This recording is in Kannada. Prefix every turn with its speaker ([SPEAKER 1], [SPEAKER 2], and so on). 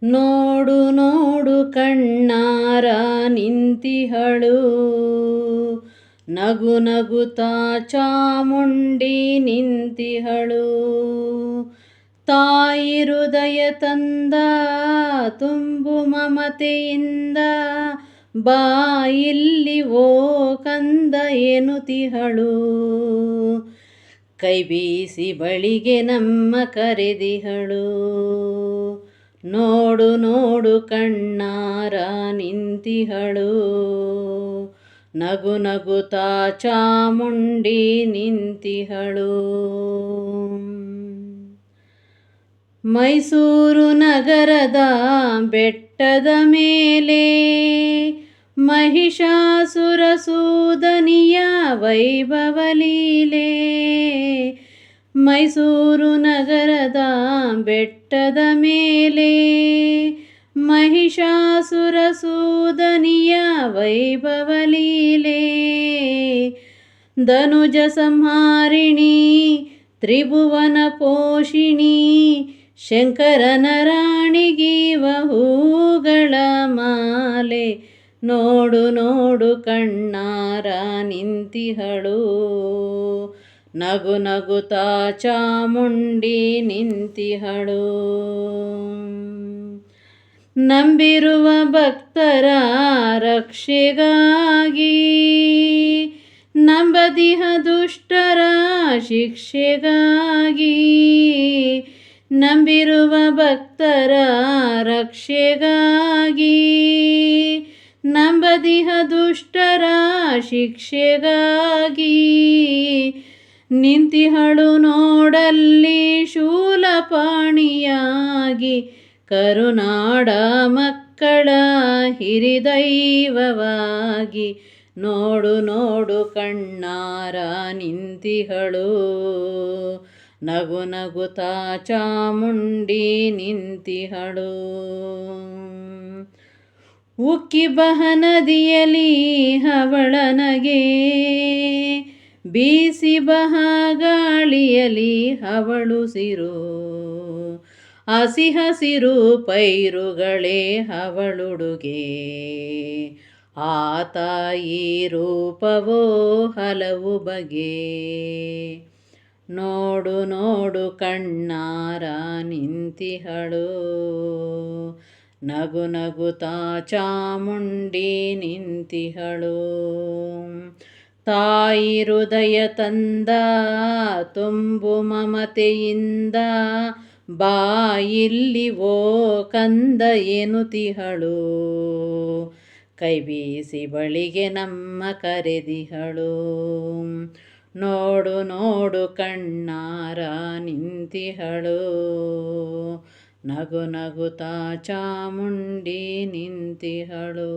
[SPEAKER 1] ನೋಡು ನೋಡು ಕಣ್ಣಾರ ನಿಂತಿಹಳು, ನಗು ನಗುತ್ತಾ ಚಾಮುಂಡಿ ನಿಂತಿಹಳು. ತಾಯಿ ಹೃದಯ ತಂದ ತುಂಬು ಮಮತೆಯಿಂದ, ಬಾ ಇಲ್ಲಿ ಓ ಕಂದ ಎನ್ನುತಿಹಳು. ಕೈ ಬೀಸಿ ಬಳಿಗೆ ನಮ್ಮ ಕರೆದಿಹಳು. ನೋಡು ನೋಡು ಕಣ್ಣಾರ ನಿಂತಿಹಳು, ನಗು ನಗುತ್ತಾ ಚಾಮುಂಡಿ ನಿಂತಿಹಳು. ಮೈಸೂರು ನಗರದ ಬೆಟ್ಟದ ಮೇಲೆ ಮಹಿಷಾಸುರ ಸೂದನಿಯ ವೈಭವ ಲೀಲೆ. ಮೈಸೂರು ನಗರದ ಬೆಟ್ಟದ ಮೇಲೆ ಮಹಿಷಾಸುರ ಸೂದನಿಯ ವೈಭವ ಲೀಲೆ. ಧನುಜ ಸಂಹಾರಿಣಿ ತ್ರಿಭುವನ ಪೋಷಿಣಿ, ಶಂಕರನ ರಾಣಿಗೀವ ಹೂಗಳ ಮಾಲೆ. ನೋಡು ನೋಡು ಕಣ್ಣಾರ ನಿಂತಿಹಳು, ನಗು ನಗುತ್ತಾ ಚಾಮುಂಡಿ ನಿಂತಿಹಳು. ನಂಬಿರುವ ಭಕ್ತರ ರಕ್ಷೆಗಾಗಿ, ನಂಬದಿಹ ದುಷ್ಟರ ಶಿಕ್ಷೆಗಾಗಿ. ನಂಬಿರುವ ಭಕ್ತರ ರಕ್ಷೆಗಾಗಿ, ನಂಬದಿಹ ದುಷ್ಟರ ಶಿಕ್ಷೆಗಾಗಿ. ನಿಂತಿಹಳು ನೋಡಲ್ಲಿ ಶೂಲಪಾಣಿಯಾಗಿ, ಕರುನಾಡ ಮಕ್ಕಳ ಹಿರಿದೈವವಾಗಿ. ನೋಡು ನೋಡು ಕಣ್ಣಾರ ನಿಂತಿಹಳು, ನಗು ನಗುತ್ತಾ ಚಾಮುಂಡಿ ನಿಂತಿಹಳು. ಉಕ್ಕಿ ಬಹ ನದಿಯಲಿ ಹವಳ ನಗೆ, ಬೀಸಿ ಬಹ ಗಾಳಿಯಲಿ ಹವಳುಸಿರು. ಹಸಿ ಹಸಿರು ಪೈರುಗಳೇ ಹವಳುಡುಗೆ, ಆ ತಾಯಿ ರೂಪವೋ ಹಲವು ಬಗೆ. ನೋಡು ನೋಡು ಕಣ್ಣಾರ ನಿಂತಿಹಳು, ನಗು ನಗುತ್ತಾ ಚಾಮುಂಡಿ ನಿಂತಿಹಳು. ತಾಯಿ ಹೃದಯ ತಂದ ತುಂಬು ಮಮತೆಯಿಂದ, ಬಾ ಇಲ್ಲಿ ಓ ಕಂದ ಎನ್ನುತಿಹಳು. ಕೈ ಬೀಸಿ ಬಳಿಗೆ ನಮ್ಮ ಕರೆದಿಹಳು. ನೋಡು ನೋಡು ಕಣ್ಣಾರ ನಿಂತಿಹಳು, ನಗು ನಗುತ್ತಾ ಚಾಮುಂಡಿ ನಿಂತಿಹಳು.